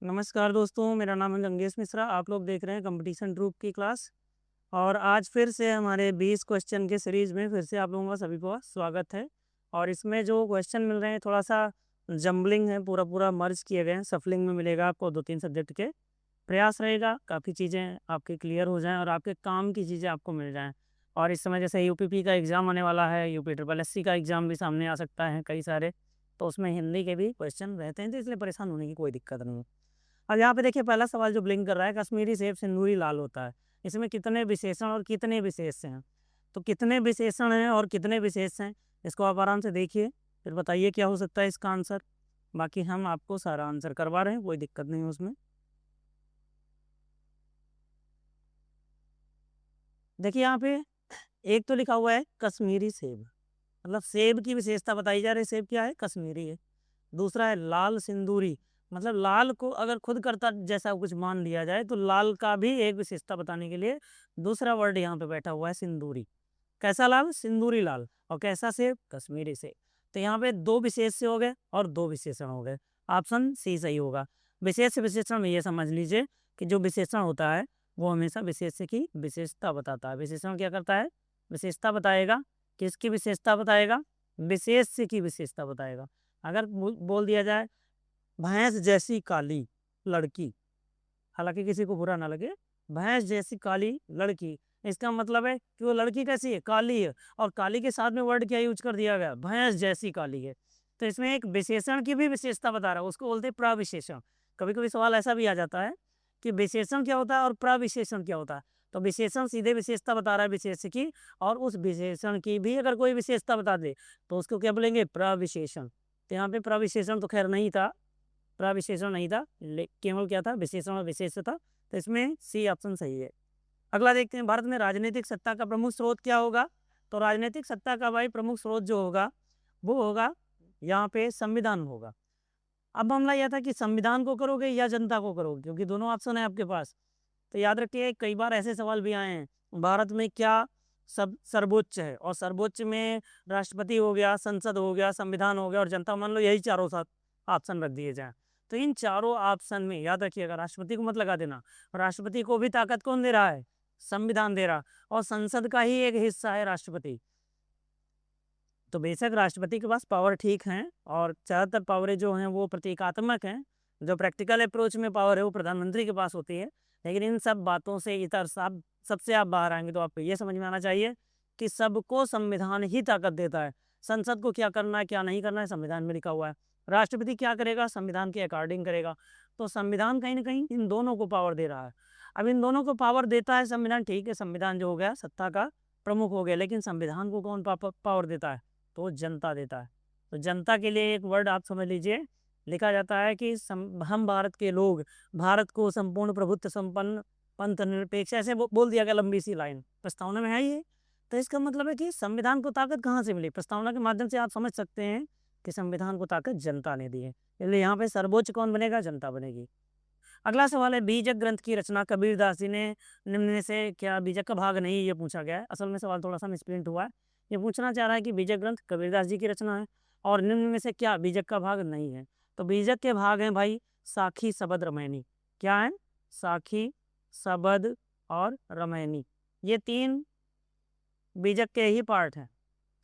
नमस्कार दोस्तों, मेरा नाम है गंगेश मिश्रा। आप लोग देख रहे हैं कंपटीशन ग्रुप की क्लास। और आज फिर से हमारे 20 क्वेश्चन के सीरीज में फिर से आप लोगों का सभी का स्वागत है। और इसमें जो क्वेश्चन मिल रहे हैं थोड़ा सा जम्बलिंग है, पूरा पूरा मर्ज किए गए हैं। सफलिंग में मिलेगा आपको 2-3 सब्जेक्ट के। प्रयास रहेगा काफ़ी चीज़ें आपकी क्लियर हो जाएं और आपके काम की चीज़ें आपको मिल जाएं। और इस समय जैसे यूपीपी का एग्ज़ाम आने वाला है, यूपी ट्रिपल एससी का एग्ज़ाम भी सामने आ सकता है कई सारे, तो उसमें हिंदी के भी क्वेश्चन रहते हैं, तो इसलिए परेशान होने की कोई दिक्कत नहीं है। अब यहाँ पे देखिए पहला सवाल जो ब्लिंक कर रहा है, कश्मीरी सेब सिंदूरी लाल होता है। इसमें कितने विशेषण और कितने विशेष हैं? तो कितने विशेषण हैं और कितने विशेष हैं, इसको आप आराम से देखिए, फिर बताइए क्या हो सकता है इसका आंसर। बाकी हम आपको सारा आंसर करवा रहे हैं, कोई दिक्कत नहीं है उसमें। देखिए यहाँ पे एक तो लिखा हुआ है कश्मीरी सेब, मतलब सेब की विशेषता बताई जा रही है, सेब क्या है? कश्मीरी है। दूसरा है लाल सिंदूरी, मतलब लाल को अगर खुद करता जैसा कुछ मान लिया जाए तो लाल का भी एक विशेषता बताने के लिए दूसरा वर्ड यहाँ पे बैठा हुआ है सिंदूरी। कैसा लाल? सिंदूरी लाल। और कैसा सेब? कश्मीरी सेब। तो यहाँ पे दो विशेष से हो गए और दो विशेषण हो गए। ऑप्शन सी सही होगा। विशेष से विशेषण में ये समझ लीजिए कि जो विशेषण होता है वो हमेशा विशेष की विशेषता बताता है। विशेषण क्या करता है? विशेषता बताएगा। किसकी विशेषता बताएगा? विशेष की विशेषता बताएगा। अगर बोल दिया जाए भैंस जैसी काली लड़की, हालांकि किसी को बुरा ना लगे, भैंस जैसी काली लड़की, इसका मतलब है कि वो लड़की कैसी है? काली है। और काली के साथ में वर्ड क्या यूज कर दिया गया? भैंस जैसी काली है। तो इसमें एक विशेषण की भी विशेषता बता रहा है, उसको बोलते हैं प्रविशेषण। कभी कभी सवाल ऐसा भी आ जाता है कि विशेषण क्या होता है और प्रविशेषण क्या होता है। तो विशेषण सीधे विशेषता बता रहा है विशेष की, और उस विशेषण की भी अगर कोई विशेषता बता दे तो उसको क्या बोलेंगे? प्रविशेषण। तो यहाँ पे प्रविशेषण तो खैर नहीं था, प्रविशेषण नहीं था, केवल क्या था? विशेषण और विशेष था। तो इसमें सी ऑप्शन सही है। अगला देखते हैं, भारत में राजनीतिक सत्ता का प्रमुख स्रोत क्या होगा? तो राजनीतिक सत्ता का भाई प्रमुख स्रोत जो होगा वो होगा यहाँ पे संविधान होगा। अब मामला यह था कि संविधान को करोगे या जनता को करोगे, क्योंकि दोनों ऑप्शन है आपके पास। तो याद रखिए कई बार ऐसे सवाल भी आए हैं, भारत में क्या सब सर्वोच्च है? और सर्वोच्च में राष्ट्रपति हो गया, संसद हो गया, संविधान हो गया और जनता, मान लो यही चारों साथ ऑप्शन रख दिए जाए, तो इन चारों ऑप्शन में याद रखिएगा राष्ट्रपति को मत लगा देना। राष्ट्रपति को भी ताकत कौन दे रहा है? संविधान दे रहा। और संसद का ही एक हिस्सा है राष्ट्रपति। तो बेशक राष्ट्रपति के पास पावर ठीक है, और ज़्यादातर पावरें जो हैं वो प्रतीकात्मक हैं। जो प्रैक्टिकल अप्रोच में पावर है वो प्रधानमंत्री के पास होती है। लेकिन इन सब बातों से इतर सब सबसे आप बाहर आएंगे तो आपको ये समझ में आना चाहिए कि सबको संविधान ही ताकत देता है। संसद को क्या करना है क्या नहीं करना है संविधान में लिखा हुआ है। राष्ट्रपति क्या करेगा? संविधान के अकॉर्डिंग करेगा। तो संविधान कहीं ना कहीं इन दोनों को पावर दे रहा है। अब इन दोनों को पावर देता है संविधान, ठीक है, संविधान जो हो गया सत्ता का प्रमुख हो गया, लेकिन संविधान को कौन पावर देता है? तो जनता देता है। तो जनता के लिए एक वर्ड आप समझ लीजिए, लिखा जाता है कि हम भारत के लोग भारत को संपूर्ण प्रभुत्व संपन्न पंथ निरपेक्ष, ऐसे बोल दिया गया, लंबी सी लाइन प्रस्तावना में है ये। तो इसका मतलब है कि संविधान को ताकत कहाँ से मिली? प्रस्तावना के माध्यम से आप समझ सकते हैं कि संविधान को ताकत जनता ने दी है। इसलिए यहाँ पे सर्वोच्च कौन बनेगा? जनता बनेगी। अगला सवाल है, बीजक ग्रंथ की रचना कबीरदास जी ने निम्न में से क्या बीजक का भाग नहीं? ये पूछा गया है। असल में सवाल थोड़ा सा मिसप्रिंट हुआ है। ये पूछना चाह रहा है कि बीजक ग्रंथ कबीरदास जी की रचना है और निम्न में से क्या बीजक का भाग नहीं है? तो बीजक के भाग हैं भाई साखी, सबद, रमैनी। क्या है? साखी, सबद और रमैनी, ये तीन बीजक के ही पार्ट हैं।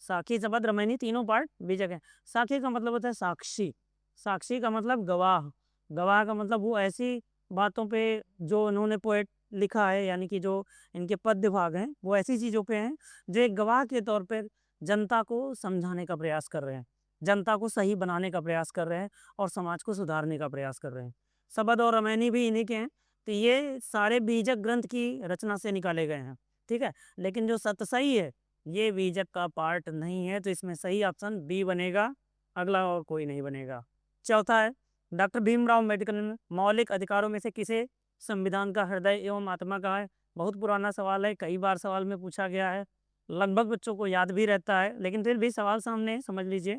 साखी, सबद, रमैनी तीनों पार्ट बीजक हैं। साखी का मतलब होता है साक्षी। साक्षी का मतलब गवाह। गवाह का मतलब वो ऐसी बातों पे जो उन्होंने पोएट लिखा है, यानी कि जो इनके पद्य भाग हैं वो ऐसी चीज़ों पे हैं जो एक गवाह के तौर पर जनता को समझाने का प्रयास कर रहे हैं, जनता को सही बनाने का प्रयास कर रहे हैं और समाज को सुधारने का प्रयास कर रहे हैं। सबद और रमैनी भी इन्हीं के हैं। तो ये सारे बीजक ग्रंथ की रचना से निकाले गए हैं, ठीक है। लेकिन जो सतसई है ये बीजक का पार्ट नहीं है, तो इसमें सही ऑप्शन बी बनेगा, अगला और कोई नहीं बनेगा। चौथा है, डॉक्टर भीमराव अम्बेडकर ने मौलिक अधिकारों में से किसे संविधान का हृदय एवं आत्मा कहा है? बहुत पुराना सवाल है, कई बार सवाल में पूछा गया है, लगभग बच्चों को याद भी रहता है, लेकिन फिर भी सवाल सामने समझ लीजिए।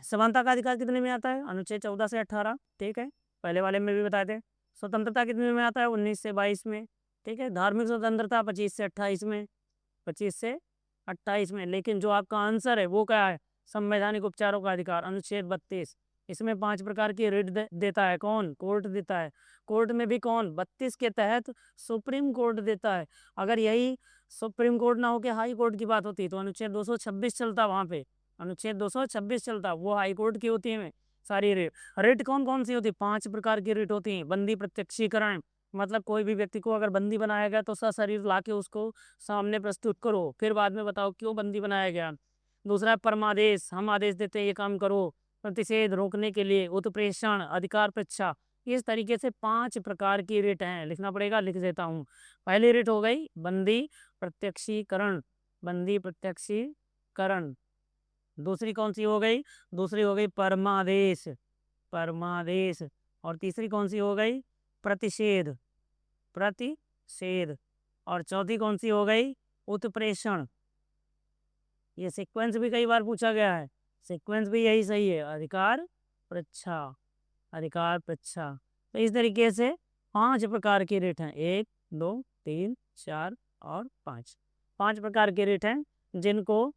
समानता का अधिकार कितने में आता है? अनुच्छेद 14 से 18, ठीक है, पहले वाले में भी बताए थे। स्वतंत्रता कितने में आता है? 19 से 22 में, ठीक है। धार्मिक स्वतंत्रता 25 से 28 में, 25 से 28 में। लेकिन जो आपका आंसर है वो क्या है? संवैधानिक उपचारों का अधिकार, अनुच्छेद 32। इसमें 5 प्रकार की रिट देता है कौन? कोर्ट देता है। कोर्ट में भी कौन? 32 के तहत सुप्रीम कोर्ट देता है। अगर यही सुप्रीम कोर्ट ना होकर हाई कोर्ट की बात होती तो अनुच्छेद 226 चलता वहां पे, अनुच्छेद 226 चलता, वो हाई कोर्ट की होती है सारी रिट। रिट कौन कौन सी होती है? 5 प्रकार की रिट होती है। बंदी प्रत्यक्षीकरण, मतलब कोई भी व्यक्ति को अगर बंदी बनाया गया तो सशरीर लाके उसको सामने प्रस्तुत करो, फिर बाद में बताओ क्यों बंदी बनाया गया। दूसरा है परमादेश, हम आदेश देते हैं ये काम करो। प्रतिषेध रोकने के लिए, उत्प्रेषण, अधिकार परीक्षा। इस तरीके से 5 प्रकार की रिट हैं। लिखना पड़ेगा, लिख देता हूँ। पहली रिट हो गई बंदी प्रत्यक्षीकरण, बंदी प्रत्यक्षीकरण। दूसरी कौन सी हो गई? दूसरी हो गई परमादेश, परमादेश। और तीसरी कौन सी हो गई? प्रतिषेध, प्रतिषेध। और चौथी कौन सी हो गई? उत्प्रेषण। ये सीक्वेंस भी कई बार पूछा गया है, सीक्वेंस भी यही सही है, अधिकार परीक्षा, अधिकार परीक्षा। तो इस तरीके से 5 प्रकार की रिट हैं, 1 2 3 4 और 5, 5 प्रकार की रिट हैं जिनको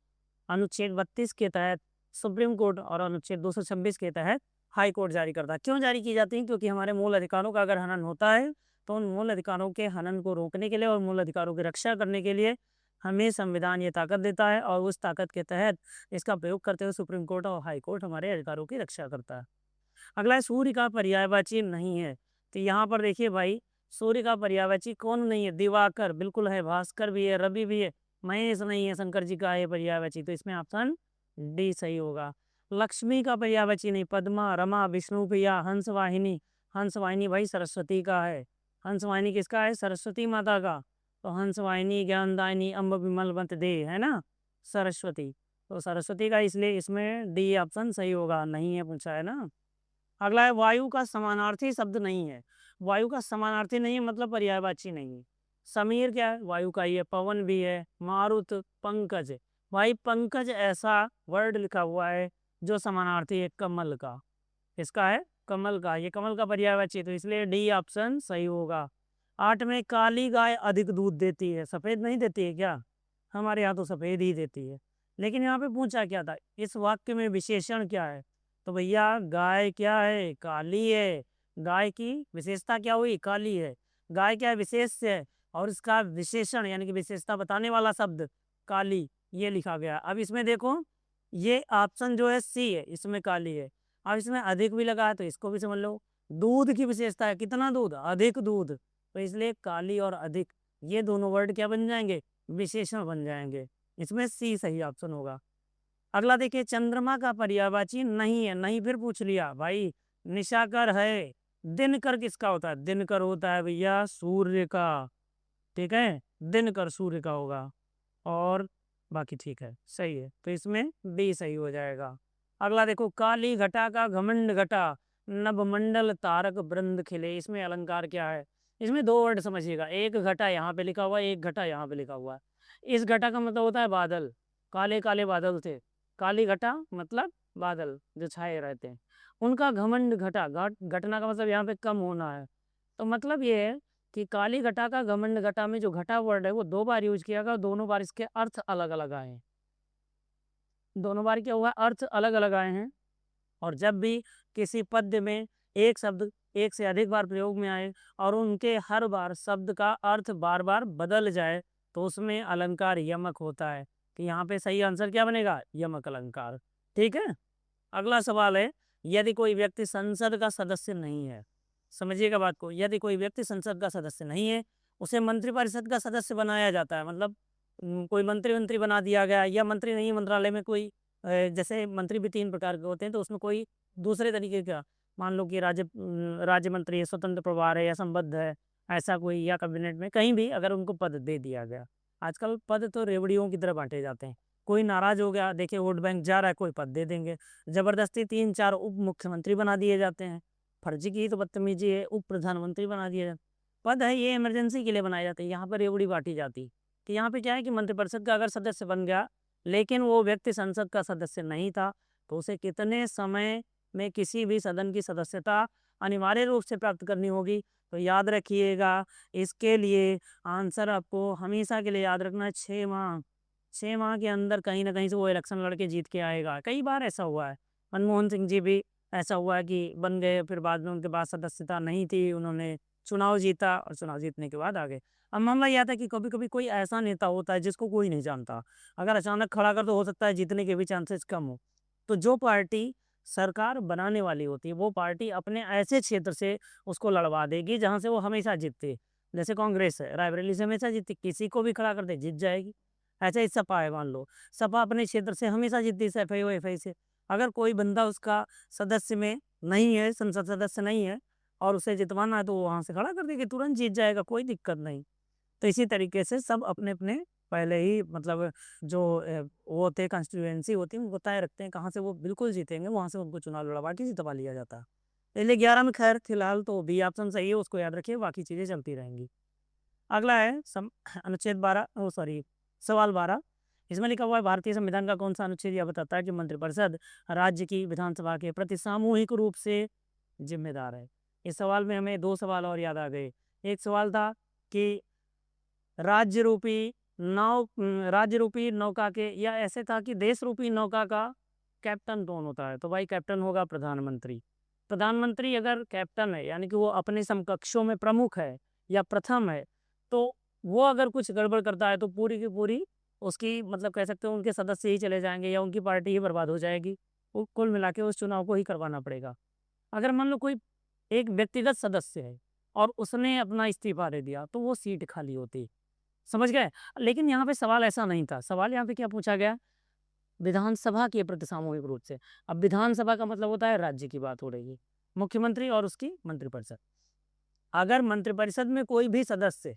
अनुच्छेद 32 के तहत सुप्रीम कोर्ट और अनुच्छेद 226 के तहत हाई कोर्ट जारी करता है। क्यों जारी की जाती है? क्योंकि हमारे मूल अधिकारों का अगर हनन होता है तो उन मूल अधिकारों के हनन को रोकने के लिए और मूल अधिकारों की रक्षा करने के लिए हमें संविधान ये ताकत देता है, और उस ताकत के तहत इसका प्रयोग करते हुए सुप्रीम कोर्ट और हाई कोर्ट हमारे अधिकारों की रक्षा करता है। अगला है सूर्य का पर्यायवाची नहीं है। तो यहाँ पर देखिए भाई, सूर्य का पर्यायवाची कौन नहीं है? दिवाकर बिल्कुल है, भास्कर भी है, रवि भी है, महेश नहीं है, शंकर जी का है पर्यायवाची। तो इसमें ऑप्शन डी सही होगा। लक्ष्मी का पर्यायवाची नहीं, पद्मा, रमा, विष्णुप्रिया, हंसवाहिनी। हंसवाहिनी भाई सरस्वती का है, हंसवाहिनी किसका है? सरस्वती माता का। तो हंसवाहिनी, ज्ञानदायिनी, अम्ब विमल मत दे, है ना, सरस्वती। तो सरस्वती का, इसलिए इसमें डी ऑप्शन सही होगा, नहीं है पूछा है ना। अगला है वायु का समानार्थी शब्द नहीं है। वायु का समानार्थी नहीं है मतलब पर्यायवाची नहीं है। समीर क्या है? वायु का ही है। पवन भी है, मारुत, पंकज। भाई पंकज ऐसा वर्ड लिखा हुआ है जो समानार्थी है कमल का। इसका है कमल का, ये कमल का पर्यायवाची, तो इसलिए डी ऑप्शन सही होगा। 8 में काली गाय अधिक दूध देती है, सफेद नहीं देती है क्या? हमारे यहाँ तो सफेद ही देती है। लेकिन यहाँ पे पूछा क्या था, इस वाक्य में विशेषण क्या है? तो भैया गाय क्या है? काली है। गाय की विशेषता क्या हुई? काली है। गाय क्या है? विशेष है, और इसका विशेषण यानी कि विशेषता बताने वाला शब्द काली, ये लिखा गया। अब इसमें देखो, ये ऑप्शन जो है सी है, इसमें काली है। अब इसमें अधिक भी लगा है तो इसको भी समझ लो। दूध की विशेषता है, कितना दूध? अधिक दूध। तो इसलिए काली और अधिक, ये दोनों वर्ड क्या बन जाएंगे? विशेषण बन जाएंगे। इसमें सी सही ऑप्शन होगा। अगला देखिए, चंद्रमा का पर्यायवाची नहीं है। नहीं फिर पूछ लिया भाई, निशाकर है। दिनकर किसका होता है? दिनकर होता है भैया सूर्य का, ठीक है, दिनकर सूर्य का होगा। और बाकी ठीक है, सही है, तो इसमें बी सही हो जाएगा। अगला देखो, काली घटा का घमंड घटा, नभमंडल तारक वृंद खिले। इसमें अलंकार क्या है? इसमें दो वर्ड समझिएगा, एक घटा यहाँ पे लिखा हुआ है, एक घटा यहाँ पे लिखा हुआ है। इस घटा का मतलब होता है बादल, काले काले बादल थे, काली घटा मतलब बादल जो छाए रहते हैं। उनका घमंड घटा, घटना का मतलब यहाँ पे कम होना है। तो मतलब ये है कि काली घटा का घमंड घटा में जो घटा वर्ड है वो 2 बार यूज किया गया, दोनों बार इसके अर्थ अलग अलग आए हैं। दोनों बार क्या हुआ? अर्थ अलग अलग आए हैं। और जब भी किसी पद्य में एक शब्द एक से अधिक बार प्रयोग में आए और उनके हर बार शब्द का अर्थ बार बार बदल जाए तो उसमें अलंकार यमक होता है। कि यहाँ पे सही आंसर क्या बनेगा? यमक अलंकार। ठीक है। अगला सवाल है, यदि कोई व्यक्ति संसद का सदस्य नहीं है, समझिएगा बात को, यदि कोई व्यक्ति संसद का सदस्य नहीं है, उसे मंत्रिपरिषद का सदस्य बनाया जाता है। मतलब कोई मंत्री बना दिया गया, या मंत्री नहीं, मंत्रालय में कोई जैसे मंत्री भी 3 प्रकार के होते हैं, तो उसमें कोई दूसरे तरीके का, मान लो कि राज्य मंत्री है, स्वतंत्र प्रभार है या संबद्ध है, ऐसा कोई, या कैबिनेट में कहीं भी अगर उनको पद दे दिया गया। आजकल पद तो रेवड़ियों की तरह बांटे जाते हैं। कोई नाराज हो गया, देखिए वोट बैंक जा रहा है, कोई पद दे देंगे। जबरदस्ती 3-4 उप मुख्यमंत्री बना दिए जाते हैं। फर्जी की तो बदतमीजी है, उप प्रधानमंत्री बना दिया जाता। पद है ये इमरजेंसी के लिए बनाए जाते हैं। यहाँ पर रेवड़ी बांटी जाती कि यहाँ पे क्या है कि मंत्रिपरिषद का अगर सदस्य बन गया लेकिन वो व्यक्ति संसद का सदस्य नहीं था, तो उसे कितने समय में किसी भी सदन की सदस्यता अनिवार्य रूप से प्राप्त करनी होगी। तो याद रखिएगा, इसके लिए आंसर आपको हमेशा के लिए याद रखना है 6 माह। 6 माह के अंदर कहीं ना कहीं से वो इलेक्शन लड़के जीत के आएगा। कई बार ऐसा हुआ है, मनमोहन सिंह जी भी ऐसा हुआ कि बन गए, फिर बाद में उनके पास सदस्यता नहीं थी, उन्होंने चुनाव जीता और चुनाव जीतने के बाद आ गए। अब मामला ये आता है कि कभी-कभी कोई ऐसा नेता होता है जिसको कोई नहीं जानता, अगर अचानक खड़ा कर तो हो सकता है जीतने के भी चांसेस कम हो। तो जो पार्टी सरकार बनाने वाली होती है, वो पार्टी अपने ऐसे क्षेत्र से उसको लड़वा देगी जहाँ से वो हमेशा जीतती है। जैसे कांग्रेस है, रायबरेली से हमेशा जीतती, किसी को भी खड़ा कर दे जीत जाएगी। ऐसे ही सपा है, मान लो, सपा अपने क्षेत्र से हमेशा जीतती है एफआई से। अगर कोई बंदा उसका सदस्य में नहीं है, संसद सदस्य नहीं है और उसे जितवाना है तो वो वहाँ से खड़ा कर देगी, तुरंत जीत जाएगा, कोई दिक्कत नहीं। तो इसी तरीके से सब अपने-अपने पहले ही मतलब जो वो होते हैं कॉन्स्टिट्यूएंसी होती है, उनको तय रखते हैं कहाँ से वो बिल्कुल जीतेंगे, वहाँ से उनको चुनाव लड़वा के जितवा लिया जाता है। पहले 11 में खैर फिलहाल तो बी ऑप्शन सही है, उसको याद रखिए, बाकी चीज़ें चलती रहेंगी। अगला है अनुच्छेद 12 सॉरी सवाल 12। इसमें लिखा हुआ है भारतीय संविधान का कौन सा अनुच्छेद यह बताता है कि मंत्रिपरिषद राज्य की विधानसभा के प्रति सामूहिक रूप से जिम्मेदार है। इस सवाल में हमें 2 सवाल और याद आ गए। एक सवाल था कि राज्य रूपी राज्य रूपी नौका के, या ऐसे था कि देश रूपी नौका का कैप्टन कौन होता है? तो भाई कैप्टन होगा प्रधानमंत्री। प्रधानमंत्री अगर कैप्टन है यानी कि वो अपने समकक्षों में प्रमुख है या प्रथम है, तो वो अगर कुछ गड़बड़ करता है तो पूरी की पूरी उसकी मतलब कह सकते हो उनके सदस्य ही चले जाएंगे या उनकी पार्टी ही बर्बाद हो जाएगी। वो कुल मिला के उस चुनाव को ही करवाना पड़ेगा। अगर मान लो कोई एक व्यक्तिगत सदस्य है और उसने अपना इस्तीफा दे दिया तो वो सीट खाली होती। समझ गए? लेकिन यहाँ पे सवाल ऐसा नहीं था। सवाल यहाँ पे क्या पूछा गया? विधानसभा के प्रति सामूहिक रूप से। अब विधानसभा का मतलब होता है राज्य की बात हो रही है। मुख्यमंत्री और उसकी मंत्रिपरिषद। अगर मंत्रिपरिषद में कोई भी सदस्य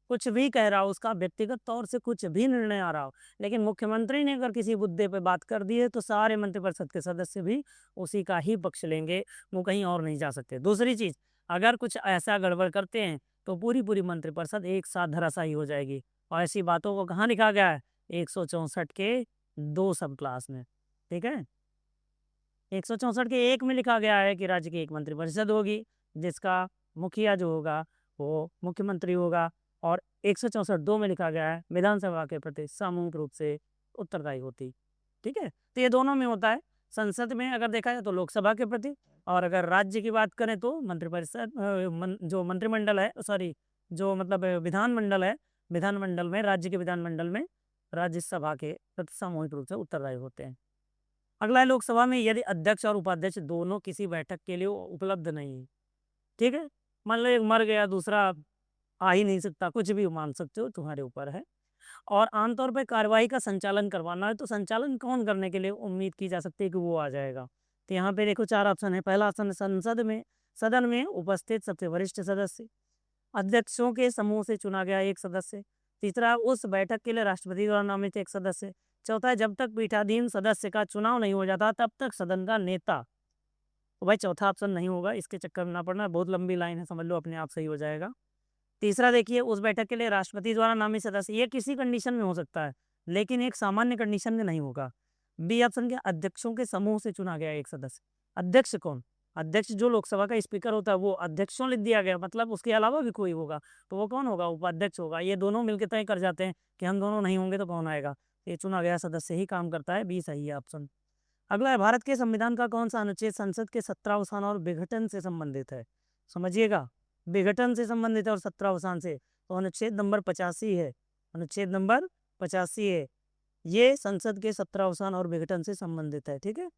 कुछ भी कह रहा हो, उसका व्यक्तिगत तौर से कुछ भी निर्णय आ रहा हो, लेकिन मुख्यमंत्री ने अगर किसी मुद्दे पे बात कर दी है तो सारे मंत्रिपरिषद के सदस्य भी उसी का ही पक्ष लेंगे, वो कहीं और नहीं जा सकते। दूसरी चीज़, अगर कुछ ऐसा गड़बड़ करते हैं तो पूरी-पूरी मंत्रिपरिषद एक साथ धराशायी हो जाएगी और ऐसी बातों को कहाँ लिखा गया है? 164 के 2 सब क्लास में, ठीक है? 164 के 1 में लिखा गया है कि राज्य की एक मंत्रिपरिषद होगी, जिसका मुखिया जो होगा वो मुख्यमंत्री होगा, और 164 2 में लिखा गया है विधानसभा के प्रति सामूहिक रूप से उत्तरदायी होती। ठीक है? तो ये दोनों में होता है। संसद में अगर देखा जाए तो लोकसभा के प्रति, और अगर राज्य की बात करें तो मंत्रिपरिषद जो मंत्रिमंडल है, सॉरी, जो मतलब विधानमंडल है, विधानमंडल में, राज्य के विधानमंडल में राज्यसभा के प्रति सामूहिक रूप से उत्तरदायी होते हैं। अगला है लोकसभा में यदि अध्यक्ष और उपाध्यक्ष दोनों किसी बैठक के लिए उपलब्ध नहीं है, ठीक है? मान लो एक मर गया, दूसरा आ ही नहीं सकता, कुछ भी मान सकते हो, तुम्हारे ऊपर है। और आमतौर पे कार्यवाही का संचालन करवाना है तो संचालन कौन करने के लिए उम्मीद की जा सकती है कि वो आ जाएगा? तो यहाँ पे देखो 4 ऑप्शन है। पहला ऑप्शन है सदन में उपस्थित सबसे वरिष्ठ सदस्य, अध्यक्षों के समूह से चुना गया एक सदस्य, तीसरा उस बैठक के लिए राष्ट्रपति द्वारा नामित एक सदस्य, चौथा है जब तक पीठाधीन सदस्य का चुनाव नहीं हो जाता तब तक सदन का नेता। तो भाई चौथा ऑप्शन नहीं होगा, इसके चक्कर में ना पड़ना, बहुत लंबी लाइन है, समझ लो, अपने आप सही हो जाएगा। तीसरा देखिए, उस बैठक के लिए राष्ट्रपति द्वारा नामित सदस्य, ये किसी कंडीशन में हो सकता है लेकिन एक सामान्य कंडीशन में नहीं होगा। बी ऑप्शन के अध्यक्षों के समूह से चुना गया एक सदस्य। अध्यक्ष कौन? अध्यक्ष जो लोकसभा का स्पीकर होता है वो अध्यक्षों लिख दिया गया, मतलब उसके अलावा भी कोई होगा तो वो कौन होगा? उपाध्यक्ष होगा। ये दोनों मिलकर तय कर जाते हैं कि हम दोनों नहीं होंगे तो कौन आएगा। ये चुना गया सदस्य ही काम करता है। बी सही है ऑप्शन। अगला है भारत के संविधान का कौन सा अनुच्छेद संसद के सत्रावसान और विघटन से संबंधित है? समझिएगा, विघटन से संबंधित है और सत्रावसान से, तो अनुच्छेद नंबर 85 है। अनुच्छेद नंबर 85 है, ये संसद के सत्रावसान और विघटन से संबंधित है। ठीक है?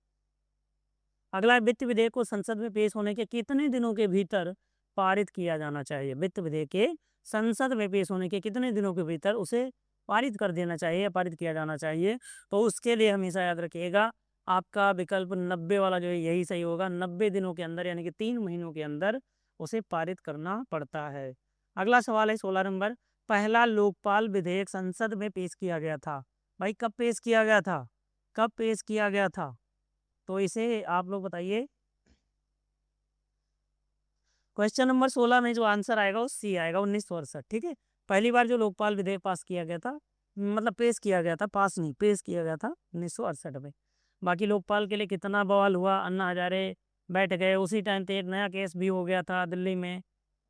अगला, वित्त विधेयक को संसद में पेश होने के कितने दिनों के भीतर पारित किया जाना चाहिए? वित्त विधेयक के संसद में पेश होने के कितने दिनों के भीतर उसे पारित कर देना चाहिए, पारित किया जाना चाहिए? तो उसके लिए हमेशा याद रखिएगा, आपका विकल्प 90 वाला जो है यही सही होगा। 90 दिनों के अंदर यानी कि 3 महीनों के अंदर उसे पारित करना पड़ता है। अगला सवाल है 16 नंबर, पहला लोकपाल विधेयक संसद में पेश किया गया था। भाई कब पेश किया गया था? कब पेश किया गया था? तो इसे आप लोग बताइए। क्वेश्चन नंबर 16 में जो आंसर आएगा वो सी आएगा, 1968। ठीक है? पहली बार जो लोकपाल विधेयक पास किया गया था, मतलब पेश किया गया था, पास नहीं, पेश किया गया था 1968 में। बाकी लोकपाल के लिए कितना बवाल हुआ, अन्ना हजारे बैठ गए, उसी टाइम पे एक नया केस भी हो गया था दिल्ली में,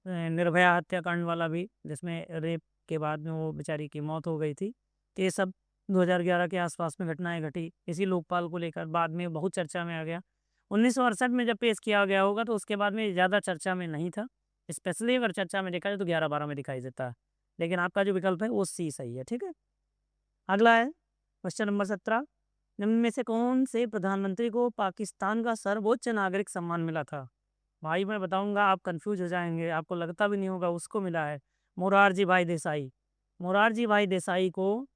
निर्भया हत्याकांड वाला भी, जिसमें रेप के बाद में वो बेचारी की मौत हो गई थी। तो ये सब 2011 के आसपास में घटनाएं घटी इसी लोकपाल को लेकर, बाद में बहुत चर्चा में आ गया। 1968 में जब पेश किया गया होगा तो उसके बाद में ज़्यादा चर्चा में नहीं था। स्पेशली अगर चर्चा में देखा जाए तो 11-12 में दिखाई देता है। लेकिन आपका जो विकल्प है वो सी सही है, ठीक है। अगला है क्वेश्चन नंबर 17, निम्न में से कौन से प्रधानमंत्री को पाकिस्तान का सर्वोच्च नागरिक सम्मान मिला था? भाई मैं बताऊंगा, आप कंफ्यूज हो जाएंगे, आपको लगता भी नहीं होगा उसको मिला है। मोरारजी भाई देसाई। मोरारजी भाई देसाई को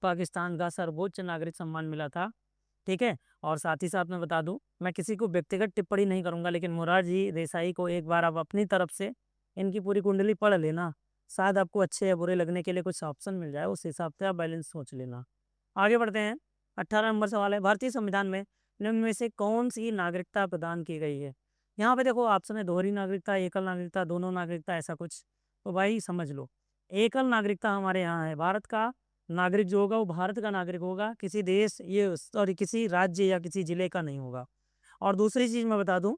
पाकिस्तान का सर्वोच्च नागरिक सम्मान मिला था, ठीक है। और साथ ही साथ मैं बता दूं, मैं किसी को व्यक्तिगत टिप्पणी नहीं करूंगा, लेकिन मोरारजी देसाई को एक बार आप अपनी तरफ से इनकी पूरी कुंडली पढ़ लेना, शायद आपको अच्छे या बुरे लगने के लिए कुछ ऑप्शन मिल जाए, उस हिसाब से आप बैलेंस सोच लेना। आगे बढ़ते हैं। 18 नंबर सवाल है, भारतीय संविधान में निम्न में से कौन सी नागरिकता प्रदान की गई है? यहाँ पे देखो ऑप्शन है दोहरी नागरिकता, एकल नागरिकता, दोनों नागरिकता, ऐसा कुछ। तो भाई समझ लो, एकल नागरिकता हमारे यहाँ है। भारत का नागरिक जो होगा वो भारत का नागरिक होगा, किसी देश ये सॉरी किसी राज्य या किसी जिले का नहीं होगा। और दूसरी चीज मैं बता दूं,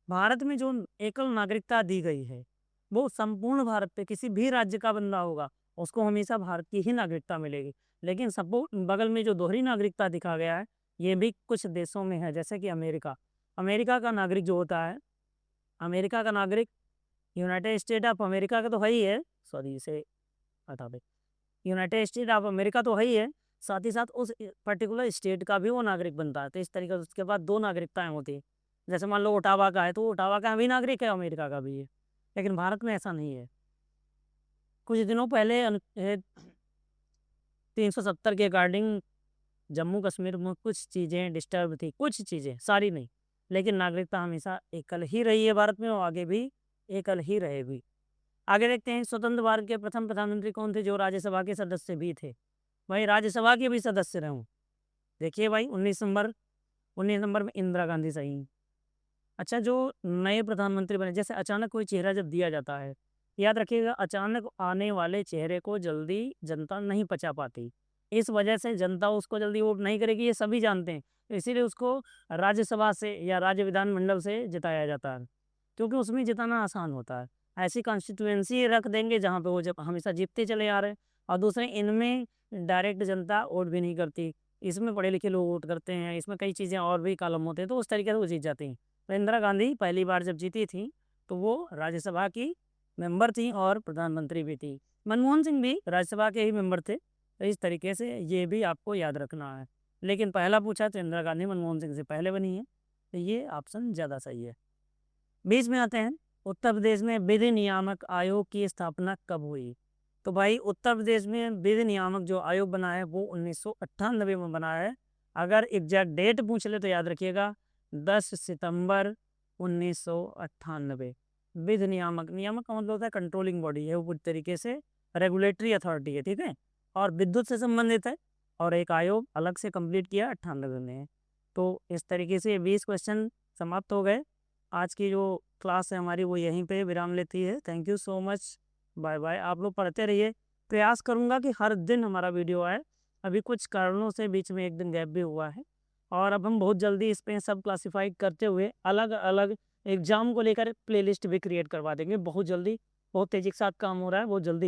भारत में जो एकल नागरिकता दी गई है वो संपूर्ण भारत पे किसी भी राज्य का बंदा होगा उसको हमेशा भारत की ही नागरिकता मिलेगी। लेकिन सपो बगल में जो दोहरी नागरिकता दिखा गया है ये भी कुछ देशों में है, जैसे कि अमेरिका। अमेरिका का नागरिक जो होता है, अमेरिका का नागरिक यूनाइटेड स्टेट ऑफ अमेरिका का तो है ही है, सॉरी इसे हटा दे, यूनाइटेड स्टेट ऑफ अमेरिका तो है ही है, साथ ही साथ उस पर्टिकुलर स्टेट का भी वो नागरिक बनता है। तो इस तरीके से उसके बाद दो नागरिकताएं होती हैं। जैसे मान लो ओटावा का है तो ओटावा का भी नागरिक है, अमेरिका का भी है। लेकिन भारत में ऐसा नहीं है। कुछ दिनों पहले 370 के अकॉर्डिंग जम्मू कश्मीर में कुछ चीज़ें डिस्टर्ब थी, कुछ चीज़ें, सारी नहीं। लेकिन नागरिकता हमेशा एकल ही रही है भारत में और आगे भी एकल ही रहेगी। आगे देखते हैं, स्वतंत्र भारत के प्रथम प्रधानमंत्री कौन थे जो राज्यसभा के सदस्य भी थे? भाई राज्यसभा के भी सदस्य रहे हूँ। देखिए भाई 19 नंबर में इंदिरा गांधी सही। अच्छा, जो नए प्रधानमंत्री बने, जैसे अचानक कोई चेहरा जब दिया जाता है, याद रखिएगा अचानक आने वाले चेहरे को जल्दी जनता नहीं पचा पाती, इस वजह से जनता उसको जल्दी वोट नहीं करेगी, ये सभी जानते हैं। तो इसीलिए उसको राज्यसभा से या राज्य विधानमंडल से जिताया जाता है, क्योंकि उसमें जिताना आसान होता है। ऐसी कॉन्स्टिट्यूएंसी रख देंगे जहाँ पे वो जब हमेशा जीतते चले आ रहे हैं। और दूसरे इनमें डायरेक्ट जनता वोट भी नहीं करती, इसमें पढ़े लिखे लोग वोट करते हैं, इसमें कई चीज़ें और भी कॉलम होते हैं, तो उस तरीके से वो जीत जाती हैं। तो इंदिरा गांधी पहली बार जब जीती थी तो वो राज्यसभा की मेंबर थी और प्रधानमंत्री भी थी। मनमोहन सिंह भी राज्यसभा के ही मेंबर थे। तो इस तरीके से ये भी आपको याद रखना है। लेकिन पहला पूछा तो इंदिरा गांधी मनमोहन सिंह से पहले बनी है, तो ये ऑप्शन ज़्यादा सही है। बीच में आते हैं, उत्तर प्रदेश में विधि नियामक आयोग की स्थापना कब हुई? तो भाई उत्तर प्रदेश में विधि नियामक जो आयोग बना है वो 1998 में बना है। अगर एग्जैक्ट डेट पूछ ले तो याद रखिएगा 10 सितंबर 1998। विधि नियामक, नियामक का मतलब होता है कंट्रोलिंग बॉडी है, वो पूरी तरीके से रेगुलेटरी अथॉरिटी है, ठीक है। और विद्युत से संबंधित है। और एक आयोग अलग से कंप्लीट किया 98 में। तो इस तरीके से 20 क्वेश्चन समाप्त हो गए। आज की जो क्लास है हमारी वो यहीं पे विराम लेती है। Thank you so much, bye bye. आप लोग पढ़ते रहिए, प्रयास करूँगा कि हर दिन हमारा वीडियो आए। अभी कुछ कारणों से बीच में एक दिन गैप भी हुआ है, और अब हम बहुत जल्दी इस पे सब क्लासिफाई करते हुए अलग अलग एग्जाम को लेकर प्लेलिस्ट भी क्रिएट करवा देंगे बहुत जल्दी। बहुत तेज़ी के साथ काम हो रहा है, बहुत जल्दी।